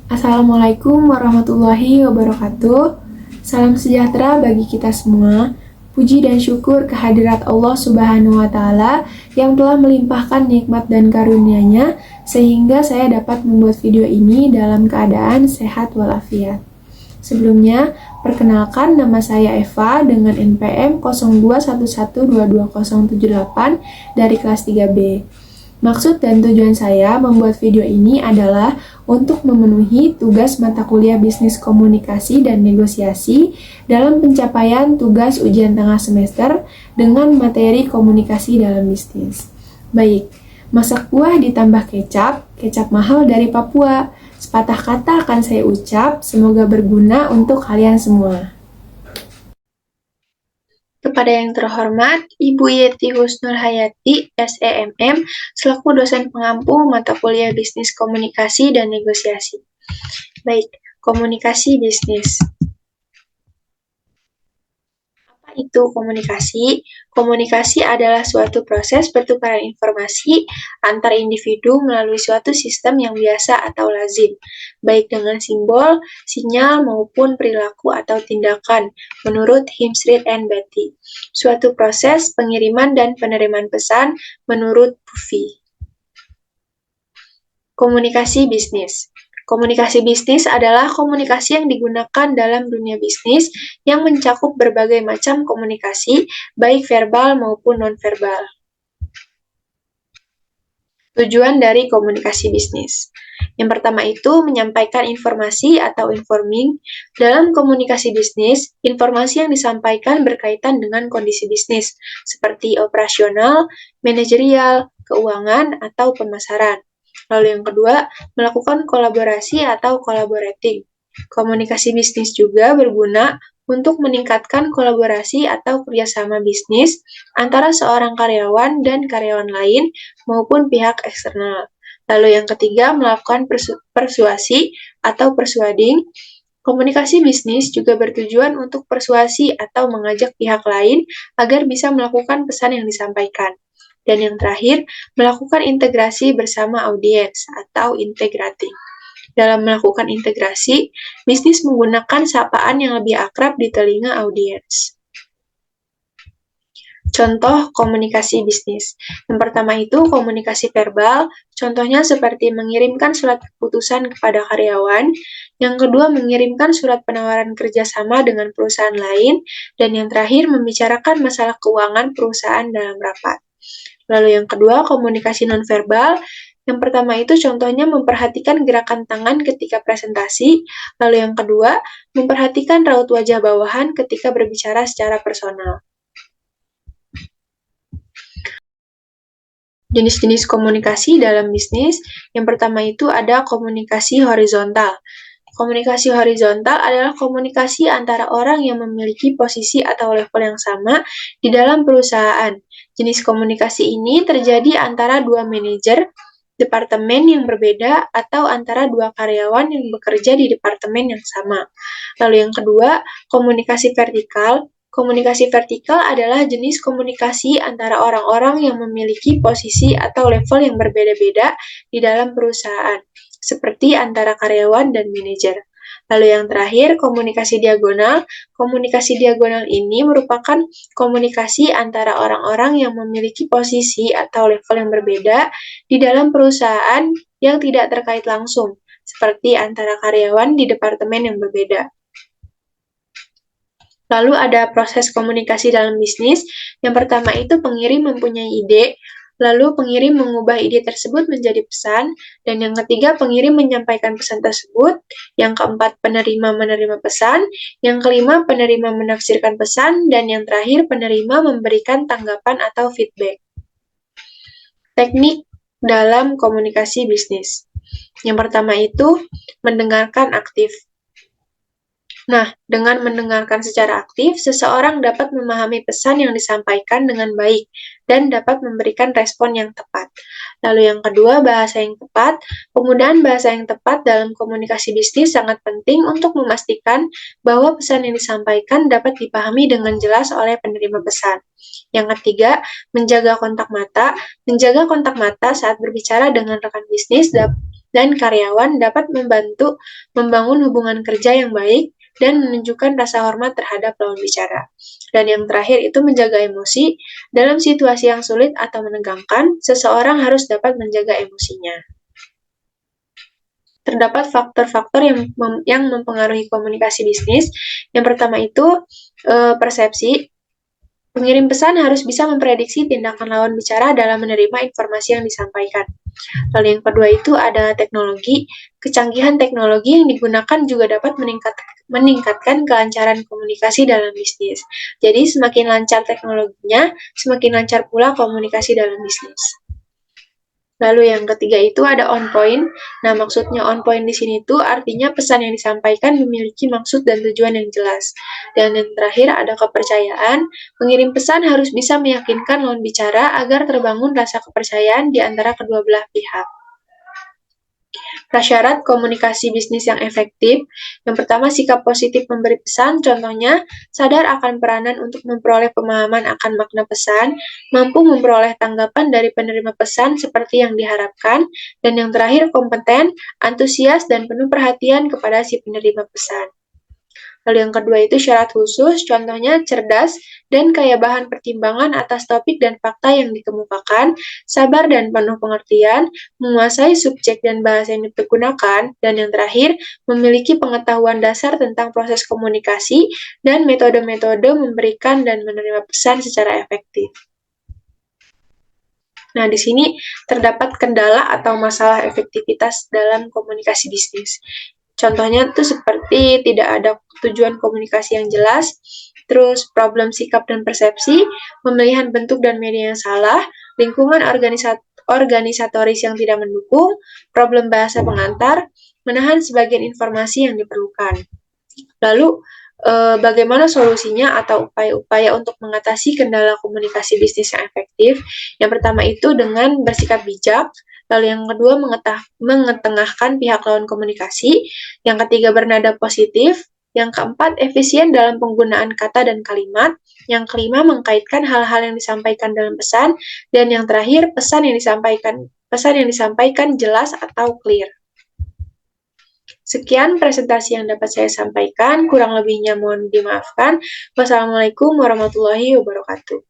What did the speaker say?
Assalamualaikum warahmatullahi wabarakatuh. Salam sejahtera bagi kita semua. Puji dan syukur kehadirat Allah Subhanahu wa Ta'ala yang telah melimpahkan nikmat dan karunia-Nya sehingga saya dapat membuat video ini dalam keadaan sehat walafiat. Sebelumnya, perkenalkan nama saya Eva dengan NPM 0211222078 dari kelas 3B. Maksud dan tujuan saya membuat video ini adalah untuk memenuhi tugas mata kuliah Bisnis Komunikasi dan Negosiasi dalam pencapaian tugas ujian tengah semester dengan materi komunikasi dalam bisnis. Baik, masak buah ditambah kecap, kecap mahal dari Papua. Sepatah kata akan saya ucap, semoga berguna untuk kalian semua. Kepada yang terhormat, Ibu Yeti Husnul Hayati, SEMM, selaku dosen pengampu mata kuliah Bisnis Komunikasi dan Negosiasi. Baik, komunikasi bisnis. Apa itu komunikasi? Komunikasi adalah suatu proses pertukaran informasi antar individu melalui suatu sistem yang biasa atau lazim, baik dengan simbol, sinyal, maupun perilaku atau tindakan, menurut Himsrid and Betty. Suatu proses pengiriman dan penerimaan pesan, menurut Buffy. Komunikasi bisnis. Komunikasi bisnis adalah komunikasi yang digunakan dalam dunia bisnis yang mencakup berbagai macam komunikasi, baik verbal maupun non-verbal. Tujuan dari komunikasi bisnis. Yang pertama itu menyampaikan informasi atau informing. Dalam komunikasi bisnis, informasi yang disampaikan berkaitan dengan kondisi bisnis, seperti operasional, manajerial, keuangan, atau pemasaran. Lalu yang kedua, melakukan kolaborasi atau collaborating. Komunikasi bisnis juga berguna untuk meningkatkan kolaborasi atau kerjasama bisnis antara seorang karyawan dan karyawan lain maupun pihak eksternal. Lalu yang ketiga, melakukan persuasi atau persuading. Komunikasi bisnis juga bertujuan untuk persuasi atau mengajak pihak lain agar bisa melakukan pesan yang disampaikan. Dan yang terakhir, melakukan integrasi bersama audiens atau integrating. Dalam melakukan integrasi, bisnis menggunakan sapaan yang lebih akrab di telinga audiens. Contoh komunikasi bisnis. Yang pertama itu komunikasi verbal, contohnya seperti mengirimkan surat keputusan kepada karyawan. Yang kedua, mengirimkan surat penawaran kerjasama dengan perusahaan lain. Dan yang terakhir, membicarakan masalah keuangan perusahaan dalam rapat. Lalu yang kedua, komunikasi nonverbal. Yang pertama itu contohnya memperhatikan gerakan tangan ketika presentasi. Lalu yang kedua, memperhatikan raut wajah bawahan ketika berbicara secara personal. Jenis-jenis komunikasi dalam bisnis. Yang pertama itu ada komunikasi horizontal. Komunikasi horizontal adalah komunikasi antara orang yang memiliki posisi atau level yang sama di dalam perusahaan. Jenis komunikasi ini terjadi antara dua manajer departemen yang berbeda atau antara dua karyawan yang bekerja di departemen yang sama. Lalu yang kedua, komunikasi vertikal. Komunikasi vertikal adalah jenis komunikasi antara orang-orang yang memiliki posisi atau level yang berbeda-beda di dalam perusahaan, seperti antara karyawan dan manajer. Lalu yang terakhir, komunikasi diagonal. Komunikasi diagonal ini merupakan komunikasi antara orang-orang yang memiliki posisi atau level yang berbeda di dalam perusahaan yang tidak terkait langsung, seperti antara karyawan di departemen yang berbeda. Lalu ada proses komunikasi dalam bisnis. Yang pertama itu pengirim mempunyai ide, lalu pengirim mengubah ide tersebut menjadi pesan, dan yang ketiga pengirim menyampaikan pesan tersebut, yang keempat penerima menerima pesan, yang kelima penerima menafsirkan pesan, dan yang terakhir penerima memberikan tanggapan atau feedback. Teknik dalam komunikasi bisnis. Yang pertama itu mendengarkan aktif. Nah, dengan mendengarkan secara aktif, seseorang dapat memahami pesan yang disampaikan dengan baik dan dapat memberikan respon yang tepat. Lalu yang kedua, bahasa yang tepat. Penggunaan bahasa yang tepat dalam komunikasi bisnis sangat penting untuk memastikan bahwa pesan yang disampaikan dapat dipahami dengan jelas oleh penerima pesan. Yang ketiga, menjaga kontak mata. Menjaga kontak mata saat berbicara dengan rekan bisnis dan karyawan dapat membantu membangun hubungan kerja yang baik dan menunjukkan rasa hormat terhadap lawan bicara. Dan yang terakhir itu menjaga emosi. Dalam situasi yang sulit atau menegangkan, seseorang harus dapat menjaga emosinya. Terdapat faktor-faktor yang mempengaruhi komunikasi bisnis. Yang pertama itu persepsi. Pengirim pesan harus bisa memprediksi tindakan lawan bicara dalam menerima informasi yang disampaikan. Lalu yang kedua itu ada teknologi. Kecanggihan teknologi yang digunakan juga dapat meningkatkan kelancaran komunikasi dalam bisnis. Jadi semakin lancar teknologinya, semakin lancar pula komunikasi dalam bisnis. Lalu yang ketiga itu ada on point. Nah, maksudnya on point di sini tuh artinya pesan yang disampaikan memiliki maksud dan tujuan yang jelas. Dan yang terakhir ada kepercayaan. Pengirim pesan harus bisa meyakinkan lawan bicara agar terbangun rasa kepercayaan di antara kedua belah pihak. Prasyarat komunikasi bisnis yang efektif. Yang pertama, sikap positif memberi pesan, contohnya sadar akan peranan untuk memperoleh pemahaman akan makna pesan, mampu memperoleh tanggapan dari penerima pesan seperti yang diharapkan, dan yang terakhir kompeten, antusias, dan penuh perhatian kepada si penerima pesan. Lalu yang kedua itu syarat khusus, contohnya cerdas dan kaya bahan pertimbangan atas topik dan fakta yang dikemukakan, sabar dan penuh pengertian, menguasai subjek dan bahasa yang digunakan, dan yang terakhir, memiliki pengetahuan dasar tentang proses komunikasi dan metode-metode memberikan dan menerima pesan secara efektif. Nah, di sini terdapat kendala atau masalah efektivitas dalam komunikasi bisnis. Contohnya itu seperti tidak ada tujuan komunikasi yang jelas, terus problem sikap dan persepsi, pemilihan bentuk dan media yang salah, lingkungan organisatoris yang tidak mendukung, problem bahasa pengantar, menahan sebagian informasi yang diperlukan. Lalu, bagaimana solusinya atau upaya-upaya untuk mengatasi kendala komunikasi bisnis yang efektif? Yang pertama itu dengan bersikap bijak, lalu yang kedua mengetengahkan pihak lawan komunikasi, yang ketiga bernada positif, yang keempat efisien dalam penggunaan kata dan kalimat, yang kelima mengkaitkan hal-hal yang disampaikan dalam pesan, dan yang terakhir pesan yang disampaikan jelas atau clear. Sekian presentasi yang dapat saya sampaikan, kurang lebihnya mohon dimaafkan. Wassalamualaikum warahmatullahi wabarakatuh.